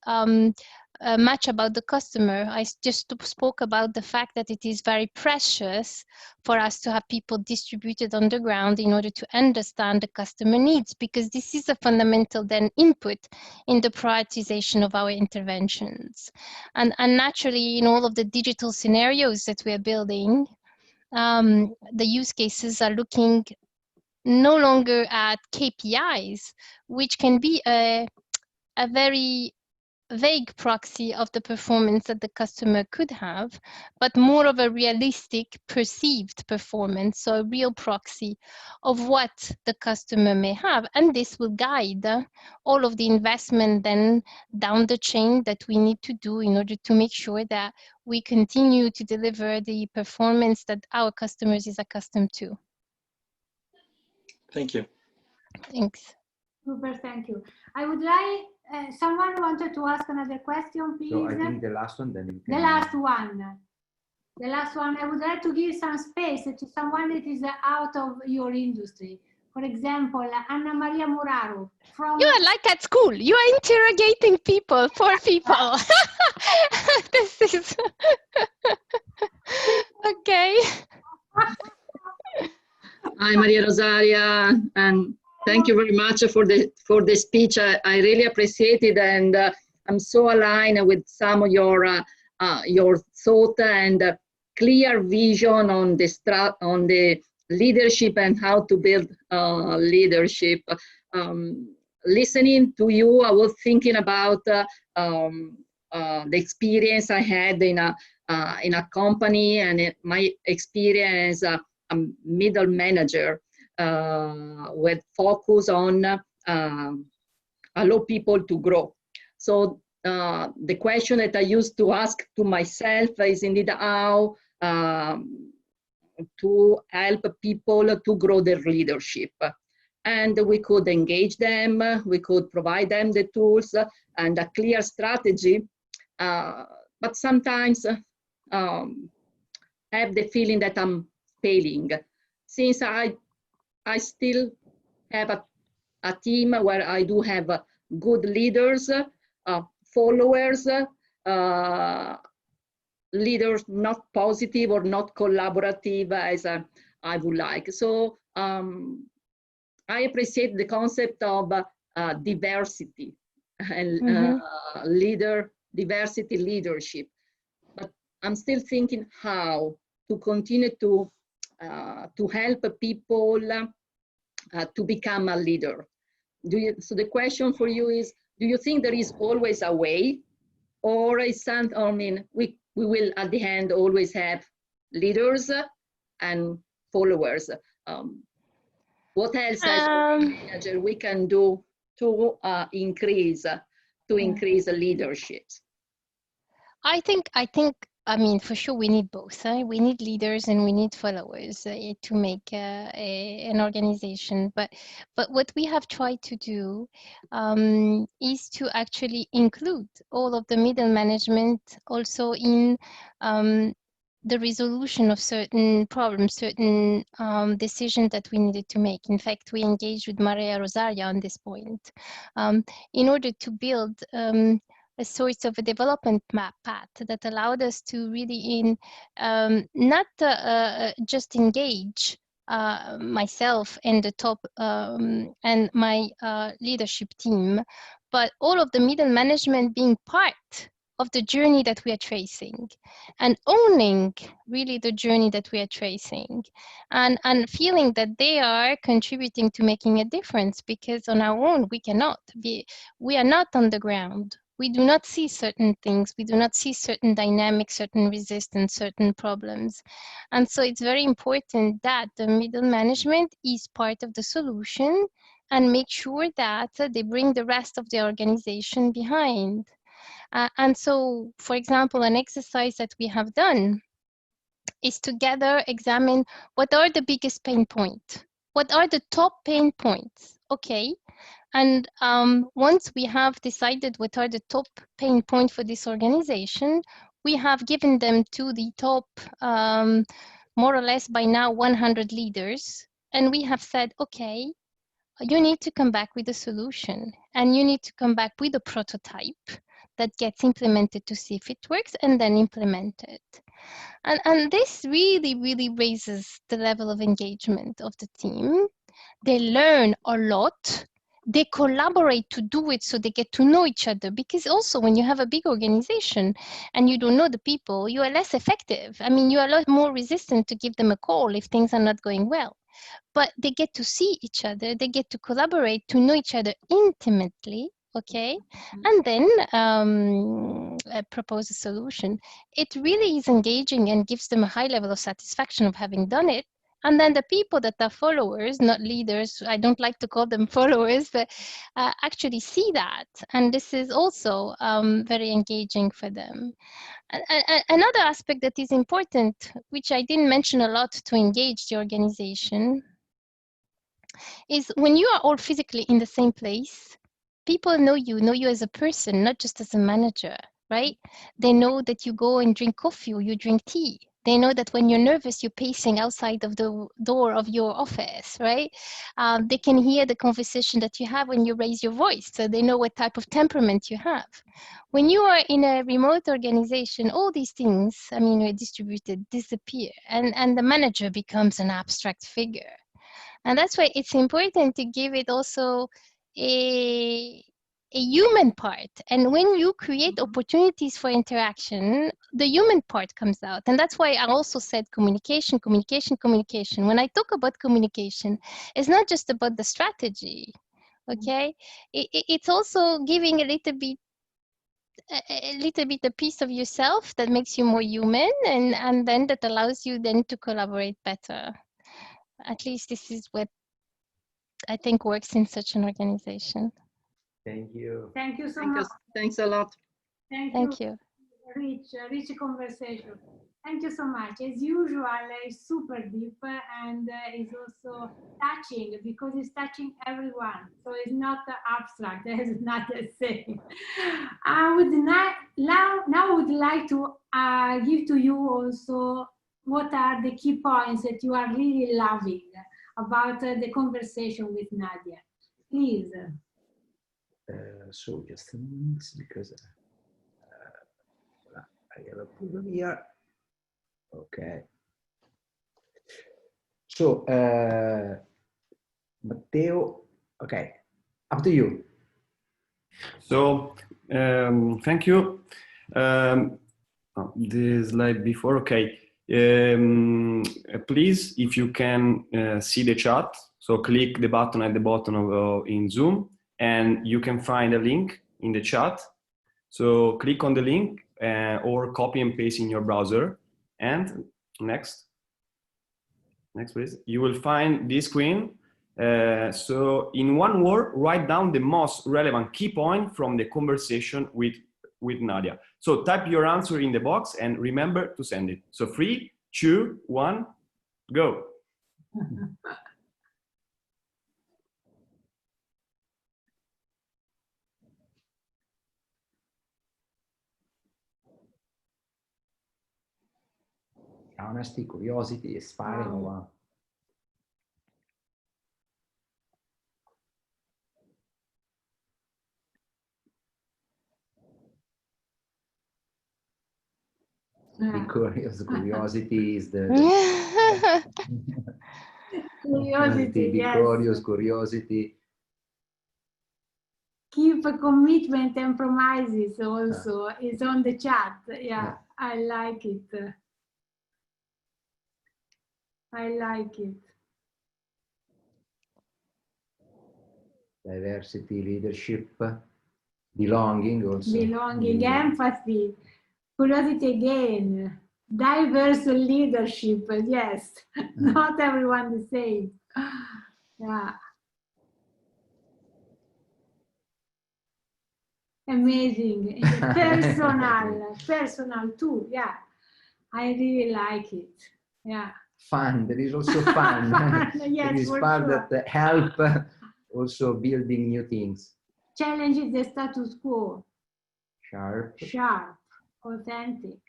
much about the customer. I just spoke about the fact that it is very precious for us to have people distributed on the ground in order to understand the customer needs, because this is a fundamental then input in the prioritization of our interventions. And naturally, in all of the digital scenarios that we are building, the use cases are looking no longer at KPIs, which can be a very vague proxy of the performance that the customer could have, but more of a realistic perceived performance, so a real proxy of what the customer may have. And this will guide all of the investment then down the chain that we need to do in order to make sure that we continue to deliver the performance that our customers is accustomed to. Thank you. Thanks. Super, thank you. I would like, someone wanted to ask another question, please. So I think the last one, then you can... The last one. The last one, I would like to give some space to someone that is out of your industry. For example, Anna Maria Muraru from... You are like at school. You are interrogating people, poor people. This is... Okay. Hi, Maria Rosaria, and thank you very much for the speech. I really appreciate it, and I'm so aligned with some of your thought and clear vision on the leadership and how to build leadership. Listening to you, I was thinking about the experience I had in a company, and my experience as a middle manager with focus on allow people to grow. So the question that I used to ask to myself is indeed how to help people to grow their leadership. And we could engage them, we could provide them the tools and a clear strategy, but sometimes I have the feeling that I'm failing, since I still have a team where I do have good leaders, followers, leaders not positive or not collaborative as I would like. So I appreciate the concept of diversity and diversity leadership, but I'm still thinking how to continue to help people to become a leader. So the question for you is, do you think there is always a way, or is something, I mean, we will at the end always have leaders and followers? What else as a manager we can do to increase leadership? I mean, for sure, we need both. We need leaders and we need followers to make an organization. But what we have tried to do is to actually include all of the middle management also in the resolution of certain problems, certain decisions that we needed to make. In fact, we engaged with Maria Rosaria on this point in order to build a sort of a development path that allowed us to really not just engage myself and the top and my leadership team, but all of the middle management being part of the journey that we are tracing and owning really the journey that we are tracing and feeling that they are contributing to making a difference, because on our own we cannot be, we are not on the ground. we do not see certain things. We do not see certain dynamics, certain resistance, certain problems. And so it's very important that the middle management is part of the solution and make sure that they bring the rest of the organization behind. And so, for example, an exercise that we have done is together examine what are the biggest pain points, what are the top pain points, okay? And once we have decided what are the top pain points for this organization, we have given them to the top, more or less by now 100 leaders, and we have said, okay, you need to come back with a solution, and you need to come back with a prototype that gets implemented to see if it works, and then implement it. And this really, really raises the level of engagement of the team. They learn a lot. They collaborate to do it, so they get to know each other. Because also when you have a big organization and you don't know the people, you are less effective. I mean, you are a lot more resistant to give them a call if things are not going well. But they get to see each other. They get to collaborate, to know each other intimately. Okay, and then propose a solution. It really is engaging and gives them a high level of satisfaction of having done it. And then the people that are followers, not leaders, I don't like to call them followers, but actually see that. And this is also very engaging for them. Another aspect that is important, which I didn't mention a lot to engage the organization, is when you are all physically in the same place, people know you as a person, not just as a manager, right? They know that you go and drink coffee or you drink tea. They know that when you're nervous, you're pacing outside of the door of your office, right? They can hear the conversation that you have when you raise your voice, so they know what type of temperament you have. When you are in a remote organization, all these things, I mean, are distributed, disappear, and the manager becomes an abstract figure. And that's why it's important to give it also a human part. And when you create opportunities for interaction, the human part comes out. And that's why I also said communication, communication, communication. When I talk about communication, it's not just about the strategy, okay? It's also giving a little bit a piece of yourself that makes you more human, and then that allows you then to collaborate better. At least this is what I think works in such an organization. Thank you. Thank you so much. Thanks a lot. Thank you. Rich conversation. Thank you so much. As usual, it's super deep and it's also touching because it's touching everyone. So it's not abstract. It's not the same. I would now I would like to give to you also what are the key points that you are really loving about the conversation with Nadia. Please. So just a minute, because I have a problem here. Okay. So, Matteo, okay, up to you. So, thank you. The slide before, okay. Please, if you can see the chat, so click the button at the bottom of in Zoom, and you can find a link in the chat. So click on the link or copy and paste in your browser. And next please. You will find this screen. So in one word, write down the most relevant key point from the conversation with Nadia. So type your answer in the box and remember to send it. So 3, 2, 1, go. Honesty, curiosity, aspiring. Wow. Be curious. Curiosity is the Curiosity, be yes. curious, curiosity. Keep a commitment and promises also is on the chat. Yeah, I like it. I like it. Diversity, leadership, belonging also. Belonging, empathy, curiosity again, diverse leadership, yes, not everyone the same. Yeah. Amazing. Personal too, yeah. I really like it, yeah. Fun, there is also fun. Yes, there is for part sure. that help also building new things. Challenges the status quo. Sharp. Sharp, authentic,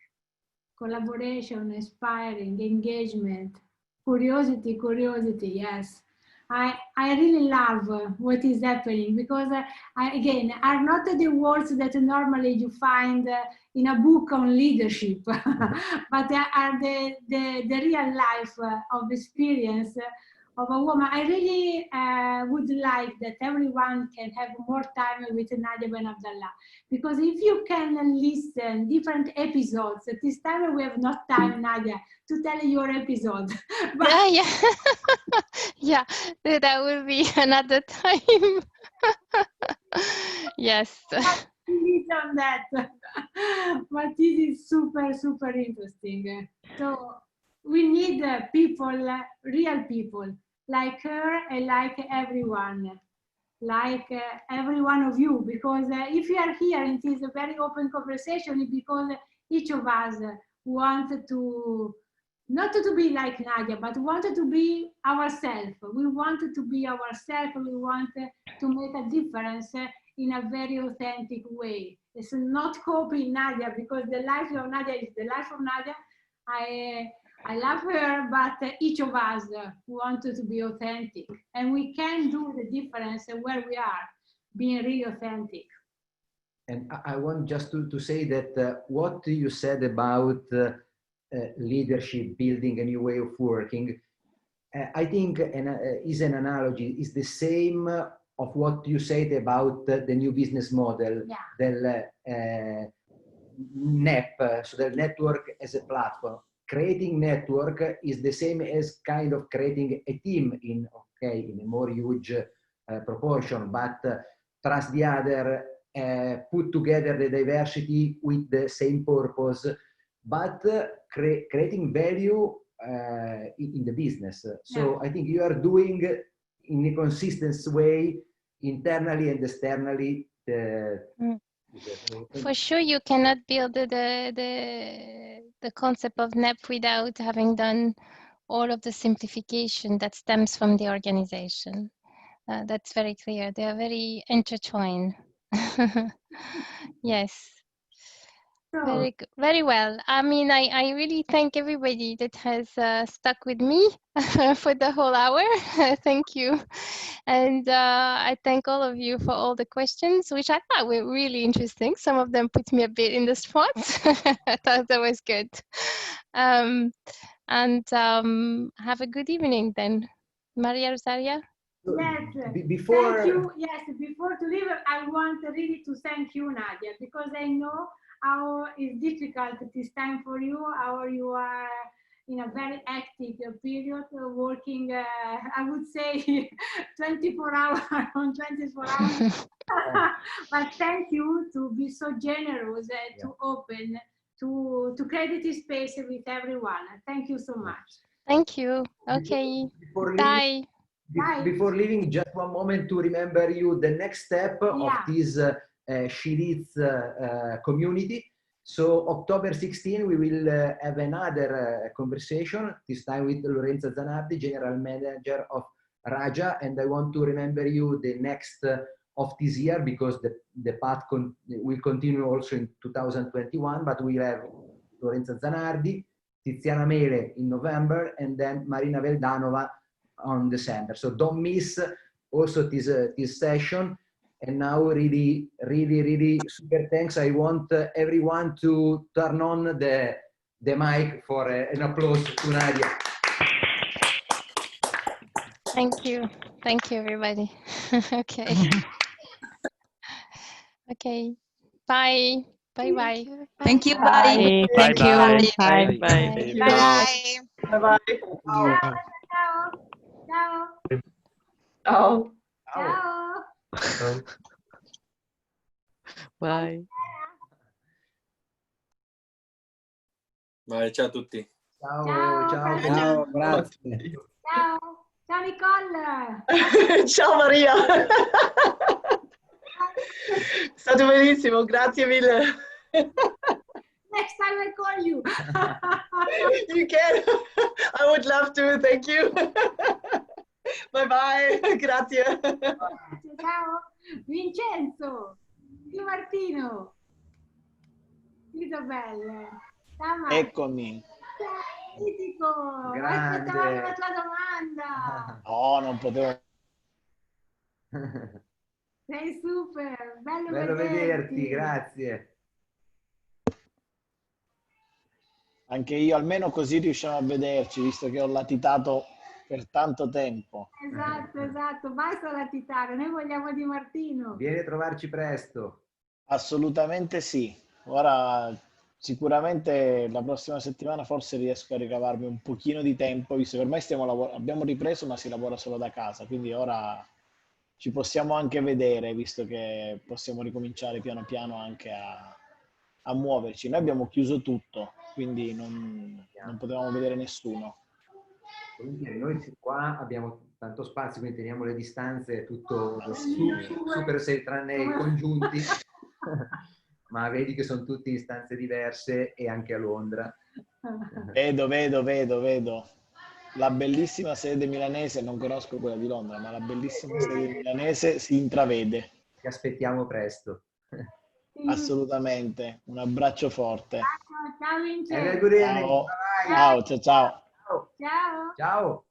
collaboration, inspiring, engagement, curiosity, yes. I really love what is happening because, again, are not the words that normally you find in a book on leadership, but are the real life of experience of a woman. I really would like that everyone can have more time with Nadia Benabdallah, because if you can listen different episodes, at this time we have not time, Nadia, to tell your episode. But yeah, that will be another time. Yes. on that. But this is super interesting. So we need people, real people, like her and like everyone. Like every one of you, because if you are here, it is a very open conversation, because each of us wanted to, not to be like Nadia, but wanted to be ourselves. We wanted to be ourselves. We wanted to make a difference in a very authentic way. It's not copying Nadia, because the life of Nadia is the life of Nadia. I love her, but each of us wanted to be authentic, and we can do the difference where we are, being really authentic. And I want just to say that what you said about leadership, building a new way of working, I think is an analogy, is the same of what you said about the new business model, del NEP, so the network as a platform. Creating network is the same as kind of creating a team in a more huge proportion, but trust the other, put together the diversity with the same purpose, but creating value in the business. So I think you are doing in a consistent way, internally and externally. For sure, you cannot build the concept of NEP without having done all of the simplification that stems from the organization. That's very clear. They are very intertwined. Yes. Very good. Very well. I mean, I really thank everybody that has stuck with me for the whole hour. Thank you. And I thank all of you for all the questions, which I thought were really interesting. Some of them put me a bit in the spot. I thought that was good. And have a good evening then. Maria Rosaria? Yes, before, thank you. Yes, before to leave, I want really to thank you, Nadia, because I know how it's difficult this time for you, how you are in a very active period, working, I would say, 24 hours on 24 hours. But thank you to be so generous, to open, to create this space with everyone. Thank you so much. Thank you. Okay. Bye. Before leaving, just one moment to remember you the next step of this She Leads community. So October 16, we will have another conversation, this time with Lorenzo Zanardi, General Manager of Raja. And I want to remember you the next of this year, because the path will continue also in 2021, but we'll have Lorenzo Zanardi, Tiziana Mele in November, and then Marina Veldanova on December. So don't miss also this session. And now really super thanks. I want everyone to turn on the mic for an applause to Nadia. Thank you. Thank you, everybody. Okay. Okay. Bye. Bye-bye. Thank you, bye. Thank you. Bye. Bye. Bye. Bye. Ciao. Ciao. Ciao. Ciao. Ciao. Bye. Vai, ciao a tutti. Ciao, Ciao, ciao. ciao, Grazie. ciao, ciao Nicole. Ciao Maria. È stato benissimo, grazie mille. Next time I call you. You can. I would love to. Thank you. Bye bye. Grazie. Ciao. Vincenzo. Di Martino. Isabelle. Ciao Marco. Eccomi. Ciao Fisico. Grande. Aspettavamo la tua domanda. No, non potevo. Sei super. Bello, Bello vederti, grazie. Anche io, almeno così riusciamo a vederci, visto che ho latitato per tanto tempo. Esatto, esatto. Basta latitare. Noi vogliamo Di Martino. Vieni a trovarci presto. Assolutamente sì. Ora sicuramente la prossima settimana forse riesco a ricavarmi un pochino di tempo, visto che ormai abbiamo ripreso ma si lavora solo da casa, quindi ora ci possiamo anche vedere, visto che possiamo ricominciare piano piano anche a muoverci. Noi abbiamo chiuso tutto, quindi non potevamo vedere nessuno. Noi qua abbiamo tanto spazio, quindi teniamo le distanze, tutto super safe, tranne i congiunti. Ma vedi che sono tutti in stanze diverse e anche a Londra. Vedo. La bellissima sede milanese, non conosco quella di Londra, ma la bellissima sede milanese si intravede. Ti aspettiamo presto. Assolutamente. Un abbraccio forte. Ciao Vincenzo. Ciao. Ciao. Ciao. Ciao. Ciao.